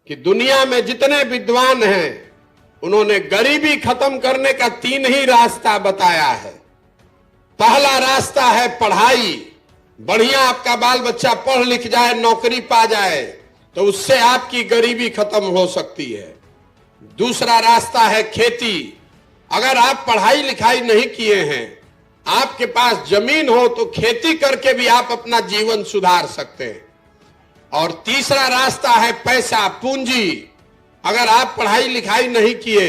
कि दुनिया में जितने विद्वान हैं उन्होंने गरीबी खत्म करने का 3 ही रास्ता बताया है। पहला रास्ता है पढ़ाई। बढ़िया आपका बाल बच्चा पढ़ लिख जाए, नौकरी पा जाए तो उससे आपकी गरीबी खत्म हो सकती है। दूसरा रास्ता है खेती। अगर आप पढ़ाई लिखाई नहीं किए हैं, आपके पास जमीन हो तो खेती करके भी आप अपना जीवन सुधार सकते हैं। और तीसरा रास्ता है पैसा, पूंजी। अगर आप पढ़ाई लिखाई नहीं किए,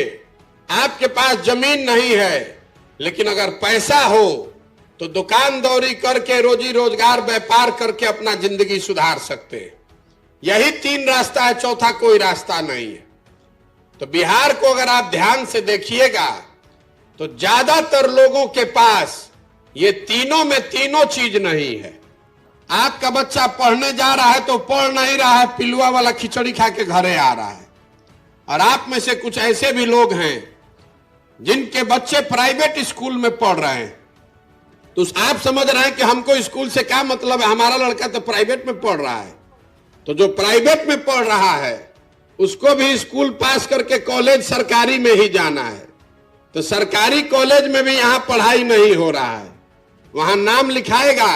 आपके पास जमीन नहीं है, लेकिन अगर पैसा हो तो दुकानदौरी करके, रोजी रोजगार, व्यापार करके अपना जिंदगी सुधार सकते हैं। यही 3 रास्ता है, चौथा कोई रास्ता नहीं है। तो बिहार को अगर आप ध्यान से देखिएगा तो ज्यादातर लोगों के पास ये तीनों में तीनों चीज नहीं है। आपका बच्चा पढ़ने जा रहा है तो पढ़ नहीं रहा है, पिलुआ वाला खिचड़ी खा के घरे आ रहा है। और आप में से कुछ ऐसे भी लोग हैं जिनके बच्चे प्राइवेट स्कूल में पढ़ रहे हैं। तो आप समझ रहे हैं कि हमको स्कूल से क्या मतलब है, हमारा लड़का तो प्राइवेट में पढ़ रहा है। तो जो प्राइवेट में पढ़ रहा है उसको भी स्कूल पास करके कॉलेज सरकारी में ही जाना है। तो सरकारी कॉलेज में भी यहां पढ़ाई नहीं हो रहा है। वहां नाम लिखाएगा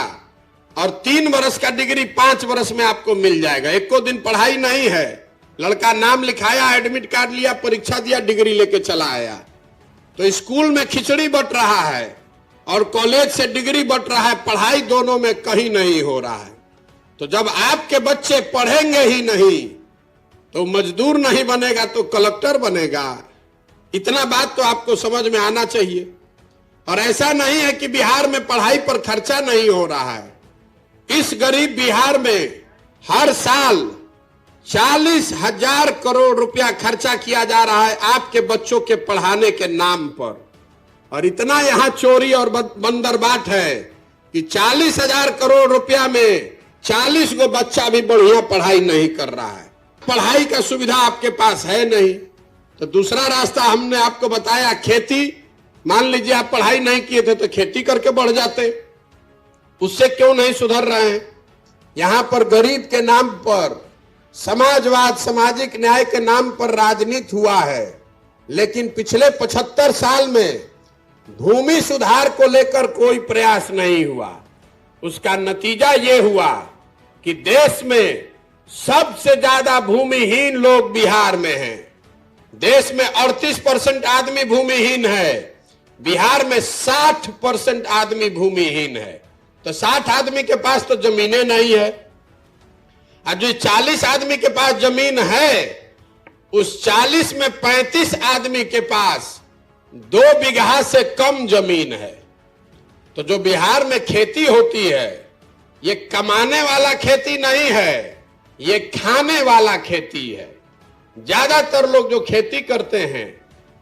और 3 वर्ष का डिग्री 5 वर्ष में आपको मिल जाएगा। एको दिन पढ़ाई नहीं है, लड़का नाम लिखाया, एडमिट कार्ड लिया, परीक्षा दिया, डिग्री लेके चला आया। तो स्कूल में खिचड़ी बट रहा है और कॉलेज से डिग्री बट रहा है, पढ़ाई दोनों में कहीं नहीं हो रहा है। तो जब आपके बच्चे पढ़ेंगे ही नहीं तो मजदूर नहीं बनेगा तो कलेक्टर बनेगा। इतना बात तो आपको समझ में आना चाहिए। और ऐसा नहीं है कि बिहार में पढ़ाई पर खर्चा नहीं हो रहा है। इस गरीब बिहार में हर साल 40,000 करोड़ रुपया खर्चा किया जा रहा है आपके बच्चों के पढ़ाने के नाम पर। और इतना यहां चोरी और बंदरबाट है कि 40,000 करोड़ रुपया में 40 गो बच्चा भी बढ़िया पढ़ाई नहीं कर रहा है। पढ़ाई का सुविधा आपके पास है नहीं। तो दूसरा रास्ता हमने आपको बताया, खेती। मान लीजिए आप पढ़ाई नहीं किए थे तो खेती करके बढ़ जाते, उससे क्यों नहीं सुधर रहे हैं? यहां पर गरीब के नाम पर, समाजवाद, सामाजिक न्याय के नाम पर राजनीति हुआ है। लेकिन पिछले 75 साल में भूमि सुधार को लेकर कोई प्रयास नहीं हुआ। उसका नतीजा यह हुआ कि देश में सबसे ज्यादा भूमिहीन लोग बिहार में हैं। देश में 38% आदमी भूमिहीन है, बिहार में 60% आदमी भूमिहीन है। तो 60 आदमी के पास तो जमीनें नहीं है। और जो 40 आदमी के पास जमीन है, उस 40 में 35 आदमी के पास 2 बीघा से कम जमीन है। तो जो बिहार में खेती होती है, ये कमाने वाला खेती नहीं है, ये खाने वाला खेती है। ज्यादातर लोग जो खेती करते हैं,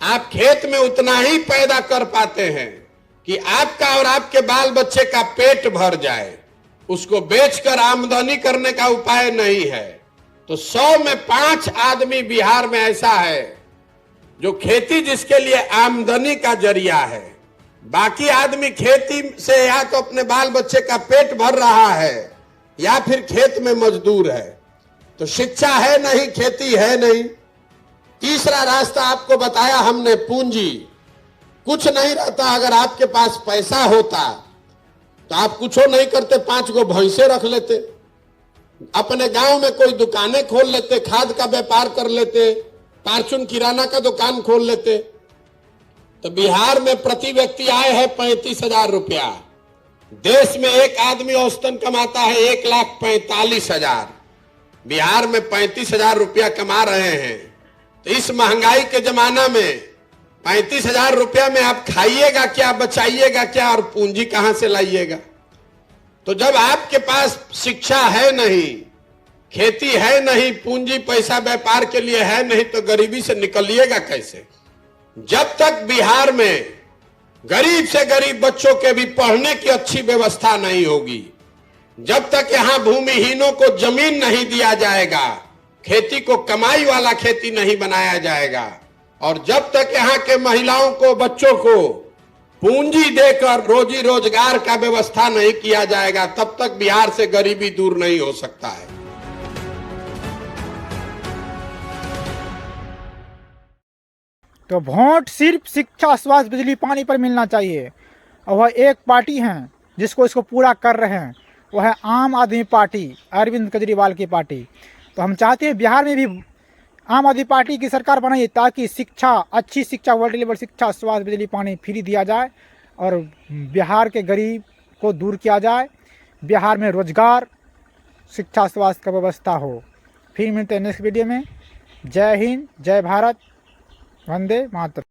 आप खेत में उतना ही पैदा कर पाते हैं कि आपका और आपके बाल बच्चे का पेट भर जाए। उसको बेचकर आमदनी करने का उपाय नहीं है। तो 100 में 5 आदमी बिहार में ऐसा है जो खेती जिसके लिए आमदनी का जरिया है। बाकी आदमी खेती से या तो अपने बाल बच्चे का पेट भर रहा है या फिर खेत में मजदूर है। तो शिक्षा है नहीं, खेती है नहीं। तीसरा रास्ता आपको बताया हमने, पूंजी। कुछ नहीं रहता। अगर आपके पास पैसा होता तो आप कुछ नहीं करते, 5 गो भैंसे रख लेते, अपने गांव में कोई दुकानें खोल लेते, खाद का व्यापार कर लेते, फार्चून किराना का दुकान खोल लेते। तो बिहार में प्रति व्यक्ति आय है 35,000 रुपया। देश में एक आदमी औसतन कमाता है 1,45,000। बिहार में 35,000 रुपया कमा रहे हैं। तो इस महंगाई के जमाना में 35,000 रुपया में आप खाइएगा क्या, बचाइएगा क्या और पूंजी कहां से लाइएगा? तो जब आपके पास शिक्षा है नहीं, खेती है नहीं, पूंजी पैसा व्यापार के लिए है नहीं, तो गरीबी से निकलिएगा कैसे? जब तक बिहार में गरीब से गरीब बच्चों के भी पढ़ने की अच्छी व्यवस्था नहीं होगी, जब तक यहां भूमिहीनों को जमीन नहीं दिया जाएगा, खेती को कमाई वाला खेती नहीं बनाया जाएगा, और जब तक यहां के महिलाओं को, बच्चों को पूंजी देकर रोजी रोजगार का व्यवस्था नहीं किया जाएगा, तब तक बिहार से गरीबी दूर नहीं हो सकता है। तो वोट सिर्फ शिक्षा, स्वास्थ्य, बिजली, पानी पर मिलना चाहिए। और वह एक पार्टी हैं जिसको इसको पूरा कर रहे हैं, वह है आम आदमी पार्टी, अरविंद केजरीवाल की पार्टी। तो हम चाहते हैं बिहार में भी आम आदमी पार्टी की सरकार बनाइए, ताकि शिक्षा, अच्छी शिक्षा, वर्ल्ड लेवल शिक्षा, स्वास्थ्य, बिजली, पानी फ्री दिया जाए और बिहार के गरीब को दूर किया जाए, बिहार में रोजगार, शिक्षा, स्वास्थ्य का व्यवस्था हो। फिर मिलते हैं नेक्स्ट वीडियो में। जय हिंद, जय भारत, वंदे मातरम।